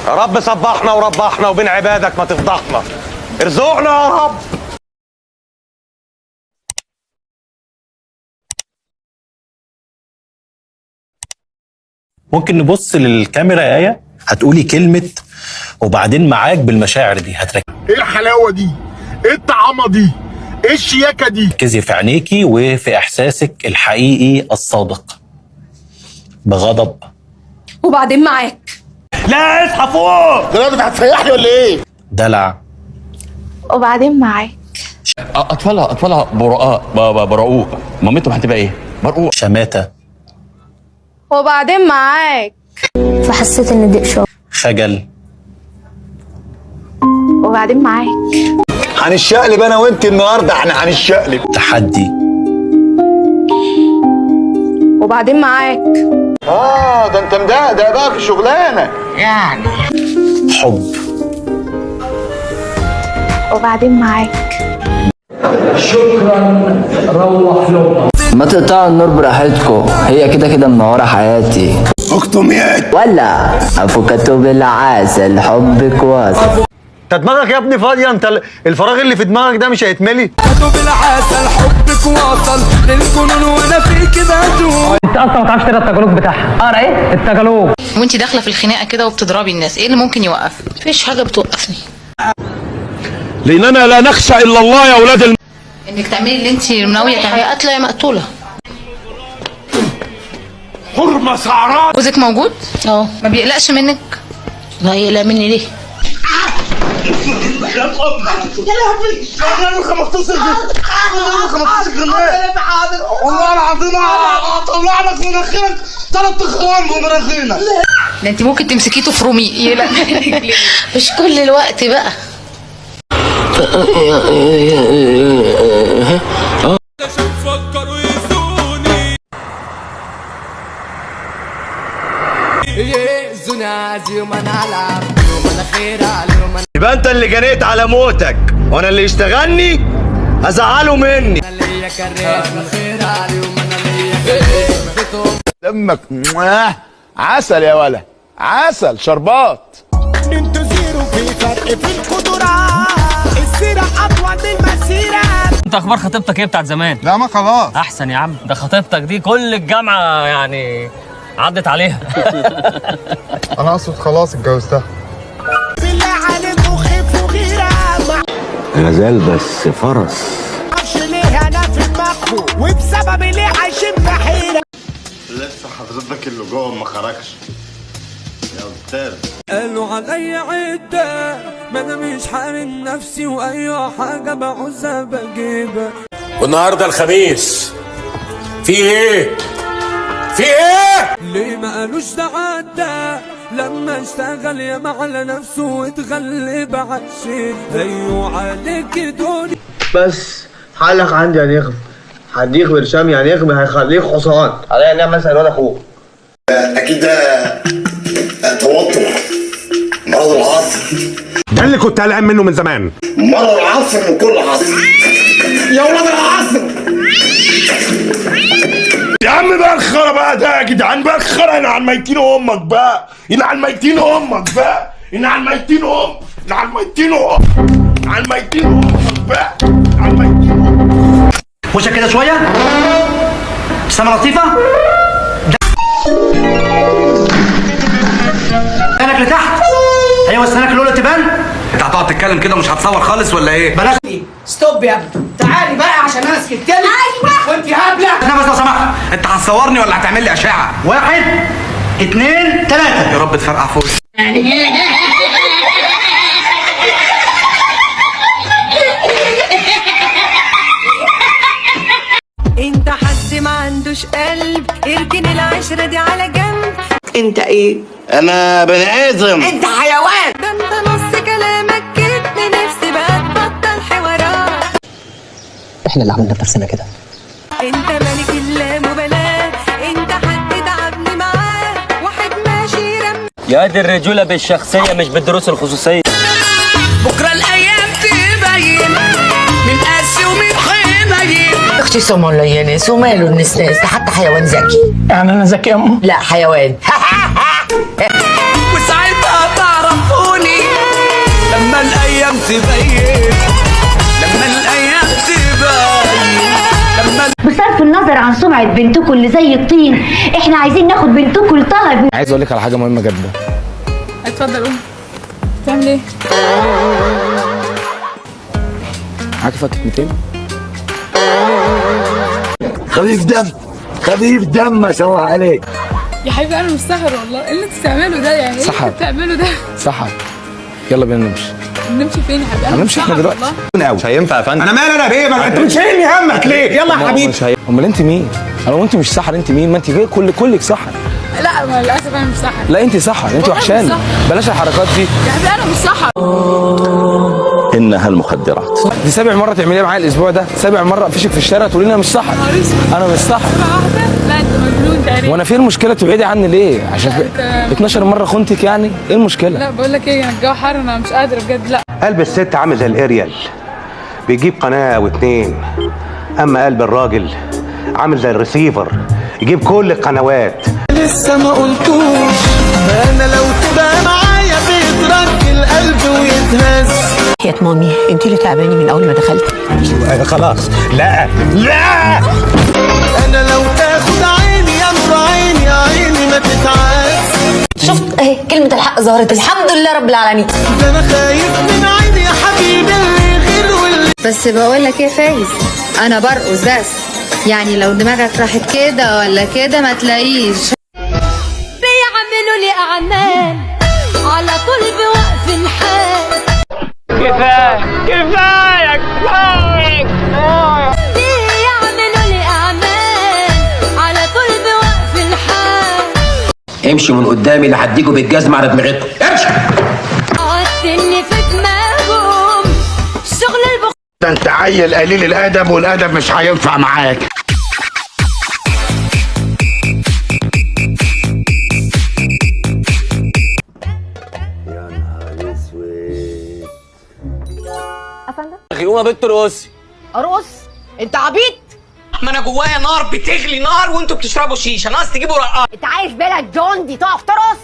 يا رب صبحنا وربحنا وبين عبادك ما تفضحنا. ارزقنا يا رب. ممكن نبص للكاميرا يا آية؟ هتقولي كلمة وبعدين معاك بالمشاعر دي هتركزي. ايه الحلاوة دي؟ ايه الطعامة دي؟ ايه الشياكة دي؟ ركزي في عينيكي وفي إحساسك الحقيقي الصادق بغضب. وبعدين معاك. لا اصحى فوق. دلوقتي هتسيحني ولا ايه؟ دلع. وبعدين معاك. اطفالها برقوق. مامتهم هتبقى ايه؟ برقوق. شماتة. وبعدين معاك. فحسيت ان دي اشاره. خجل. وبعدين معاك. هنشقلب انا وانت النهارده، احنا هنشقلب. تحدي. وبعدين معاك. ده انت مدقدق بقى في الشغلانه يعني. حب. وبعدين معاك. شكرا. روح له. ما تقطعوا النور براحتكم، هي كده كده منوره حياتي. اكتميات ولا افوكاتو بالعسل، حبك واصل. انت دماغك يا ابني فاضيه، انت الفراغ اللي في دماغك ده مش هيتملي. بالعسل حبك واصل للجنون وانا في كده ادوم. انت اصلا ما تعرفش تقرا التجالوج بتاعها. اقرا ايه التجالوج؟ وانت داخله في الخناقه كده وبتضربي الناس، ايه اللي ممكن يوقفك؟ مفيش حاجه بتوقفني، لاننا لا نخشى الا الله يا اولاد انك تعملي اللي انت ناويه تعمليه. يا قاتله يا مقتوله. حرمه سعران. جوزك موجود؟ ما بيقلقش منك؟ لا يقلق مني ليه؟ يا لهوي 15 جنيه والله العظيم هطلع لك مناخيرك 3 اخوان بمناخيرنا. ده انت ممكن تمسكيه تفرميه. يقلق منك ليه؟ مش كل الوقت بقى. يبقى انت اللي جنيت على موتك وانا اللي يشتغلني هزعله مني. دمك عسل يا ولا عسل شربات. انتوا زيرو في فرق في القدرات، السيرة اطول من المسيرة. انت اخبار خطيبتك ايه بتاعت زمان؟ لا ما خلاص احسن يا عم، ده خطيبتك دي كل الجامعه يعني عدت عليها. انا اقصد خلاص اتجوزتها. بالله عليك وخف وغيرة غزال بس فرس. معرفش ليه انا في دماغه وبسبب ليه عايشين في حيرة. لسه حضرتك اللي جوه ما خرجش يا استاذ. قالوا عليا عدة، ما انا مش حامل نفسي واي حاجه بعوزها بجيبها. والنهارده الخميس في ايه؟ في ايه؟ ليه ما قالوش ده عدى لما اشتغل ياما على نفسه واتغلب عالشيء. ايوه عليك دوري. بس حالك عندي يا نخم، هديك برشام يا نخم هيخليك حصان عليا نعم مثلا الواد اخوك. اكيد ده توتر، مرض العصر. ده اللي كنت قلقان منه من زمان. مرض العصر من كل عصر يا ولاد العصر. يا عم بقى الخرا بقى ده يا جدعان بقى الخرا. انا عن ميتين امك بقى، انا عن ميتين امك بقى، انا عن ميتين انا عن ميتين عن ميتين امك بقى، عن ميتين امك. وشك كده شويه، ابتسامه لطيفه، سنانك لتحت. ايوه سنانك الاولى تبان. انت هتقعد تتكلم كده ومش هتصور خالص ولا ايه؟ بلاش ستوب يا ابني، تعالي بقى عشان انا سكتلك. ايوه وانت هبله. نفس لو سمحت. انت هتصورني ولا هتعمل لي اشعه؟ 1 2 3. يا رب تفرقع فوق. انت حد ما عندوش قلب، اركن العشرة دي على جنب. انت ايه؟ انا بني ادم. انت حيوان. ده انت نص كلامك كده، نفسي بقى تبطل حوارات. احنا اللي عملنا بنفسنا كده. انت ملك اللامبالاة، انت حد تعبني معاه، واحد ماشي رم. يا دي الرجوله بالشخصيه مش بالدروس الخصوصيه. بكره الايام تبين من قاسي ومن حنين. اختي سمو يانس وماله النسناس، ده حتى حيوان ذكي. يعني انا ذكي يا امه؟ لا حيوان. وساعتها تعرف تبين لما الايام تبين لما بصرف النظر عن سمعة بنتكم اللي زي الطين، احنا عايزين ناخد بنتكم لطلب. عايز اقول لك على حاجه مهمه جدا. اتفضل قول. بتعمل ايه؟ معاك فكه 200. خفيف دم خفيف دم ما شاء الله عليك. يا حبيبي انا مش سهر والله، ايه اللي انت بتعمله ده يعني؟ ايه اللي انت بتعمله ده؟ سحر. يلا بينا نمشي. نمشي فين يا حبيبي؟ هنمشي احنا دلوقتي. مش هينفع يا فندم. انا مالي انا بيه؟ ما انت مش شايلني همك ليه؟ يلا يا حبيبي. امال انت مين؟ لو انت مش سحر انت مين؟ ما انت كلك سحر. لا ما للاسف انا مش سحر. لا انت سحر، انت وحشاني. بلاش الحركات دي يا حبيبي انا مش سحر. انها المخدرات. دي 7 مرة تعمليها معايا الاسبوع ده، 7 مرة افشك في الشارع تقولي لي انا مش سحر. انا مش سحر. لا انت مجنون تقريبا. وانا في المشكله تبعدي عني ليه؟ عشان 12 مره خنتك يعني؟ ايه المشكله؟ لا بقول لك ايه، الجو حر انا مش قادره بجد. لا قلب الست عامل زي الاريال، بيجيب قناه او 2، اما قلب الراجل عامل زي الريسيفر، يجيب كل القنوات. لسه ما قلتوش انا لو تبقى معايا بيترك القلب ويتهز. يا مامي انت اللي تعباني من اول ما دخلت. خلاص. لا انا لو تاخد عيني يا نور عيني يا عيني ما تتعاس. شفت اهي كلمة الحق ظهرت، الحمد لله رب العالمين. ده انا خايف من عيني يا حبيبي اللي غير واللي. بس بقول لك ايه فايز، انا برقص بس يعني لو دماغك راحت كده ولا كده ما تلاقيش. بيعملوا لي اعمال على طول بوقف الحال. كفايه بيعملوا لي اعمال على طول بوقف الحال. امشي من قدامي اللي هديكوا بالجزمة على دماغتكم. امشي. قعدتني في دماغهم شغل ده انت عيل قليل الادب، والادب مش هينفع معاك. يا نهار اسود. اخي قوم يا بنت رقصي. ارقص؟ انت عبيط؟ ما انا جوايا نار بتغلي نار وانتوا بتشربوا شيشه، ناقص تجيبوا رقاص. انت عايش بالك جون دي تقف ترقص؟